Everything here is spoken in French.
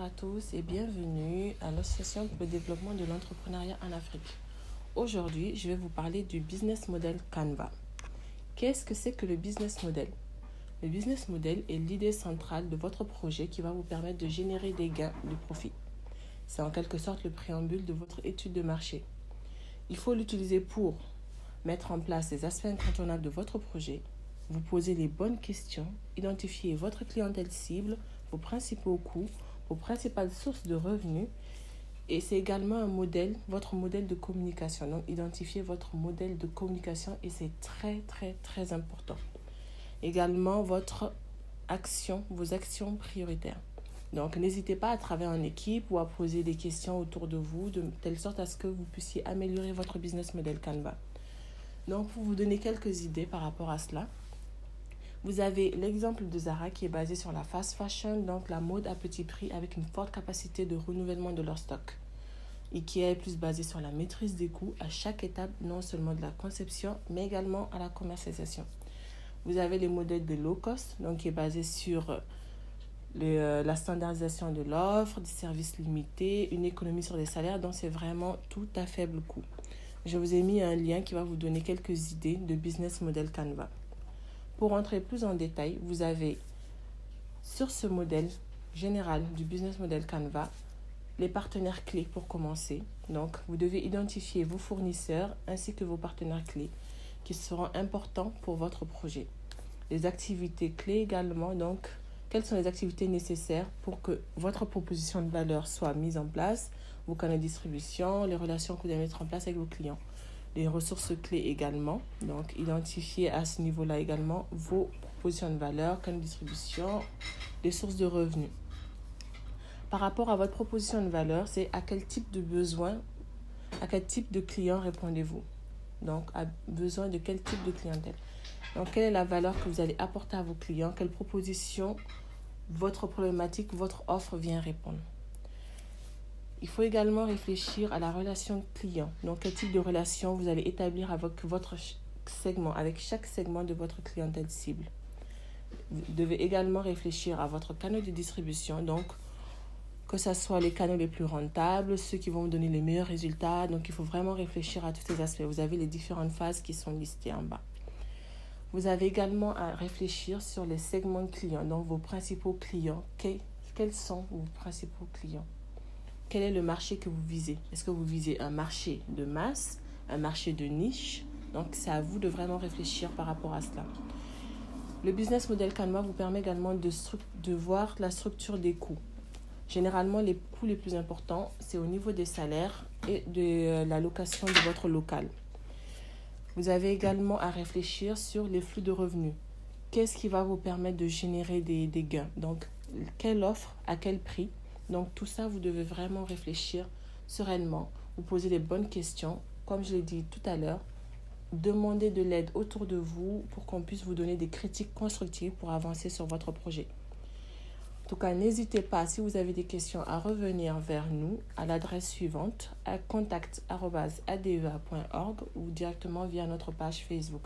à tous et bienvenue à l'Association pour le développement de l'entrepreneuriat en Afrique. Aujourd'hui, je vais vous parler du business model Canva. Qu'est-ce que c'est que le business model? Le business model est l'idée centrale de votre projet qui va vous permettre de générer des gains de profit. C'est en quelque sorte le préambule de votre étude de marché. Il faut l'utiliser pour mettre en place les aspects incontournables de votre projet, vous poser les bonnes questions, identifier votre clientèle cible, vos principaux coûts, vos principales sources de revenus. Et c'est également un modèle, votre modèle de communication. Donc, identifier votre modèle de communication et c'est très important. Également, vos actions prioritaires. Donc, n'hésitez pas à travailler en équipe ou à poser des questions autour de vous de telle sorte à ce que vous puissiez améliorer votre business model Canva. Donc, pour vous donner quelques idées par rapport à cela, vous avez l'exemple de Zara qui est basé sur la fast fashion, donc la mode à petit prix avec une forte capacité de renouvellement de leur stock. Ikea est plus basé sur la maîtrise des coûts à chaque étape, non seulement de la conception, mais également à la commercialisation. Vous avez les modèles de low cost, donc qui est basé sur la standardisation de l'offre, des services limités, une économie sur les salaires, donc c'est vraiment tout à faible coût. Je vous ai mis un lien qui va vous donner quelques idées de business model Canva. Pour entrer plus en détail, vous avez sur ce modèle général du business model Canva, les partenaires clés pour commencer. Donc, vous devez identifier vos fournisseurs ainsi que vos partenaires clés qui seront importants pour votre projet. Les activités clés également, donc, quelles sont les activités nécessaires pour que votre proposition de valeur soit mise en place, vos canaux de distribution, les relations que vous devez mettre en place avec vos clients. Les ressources clés également, donc identifier à ce niveau-là également vos propositions de valeur, canaux de distribution, les sources de revenus. Par rapport à votre proposition de valeur, c'est à quel type de besoin, à quel type de client répondez-vous? Donc, à besoin de quel type de clientèle? Donc, quelle est la valeur que vous allez apporter à vos clients? Quelle proposition, votre problématique, votre offre vient répondre? Il faut également réfléchir à la relation client. Donc, quel type de relation vous allez établir avec votre segment, avec chaque segment de votre clientèle cible. Vous devez également réfléchir à votre canal de distribution. Donc, que ce soit les canaux les plus rentables, ceux qui vont vous donner les meilleurs résultats. Donc, il faut vraiment réfléchir à tous ces aspects. Vous avez les différentes phases qui sont listées en bas. Vous avez également à réfléchir sur les segments clients. Donc, vos principaux clients. Quels sont vos principaux clients? Quel est le marché que vous visez? Est-ce que vous visez un marché de masse, un marché de niche? Donc, c'est à vous de vraiment réfléchir par rapport à cela. Le business model Canva vous permet également de voir la structure des coûts. Généralement, les coûts les plus importants, c'est au niveau des salaires et de la location de votre local. Vous avez également à réfléchir sur les flux de revenus. Qu'est-ce qui va vous permettre de générer des gains? Donc, quelle offre, à quel prix? Donc, tout ça, vous devez vraiment réfléchir sereinement, vous poser les bonnes questions. Comme je l'ai dit tout à l'heure, demandez de l'aide autour de vous pour qu'on puisse vous donner des critiques constructives pour avancer sur votre projet. En tout cas, n'hésitez pas, si vous avez des questions, à revenir vers nous à l'adresse suivante, à contact@adeva.org ou directement via notre page Facebook.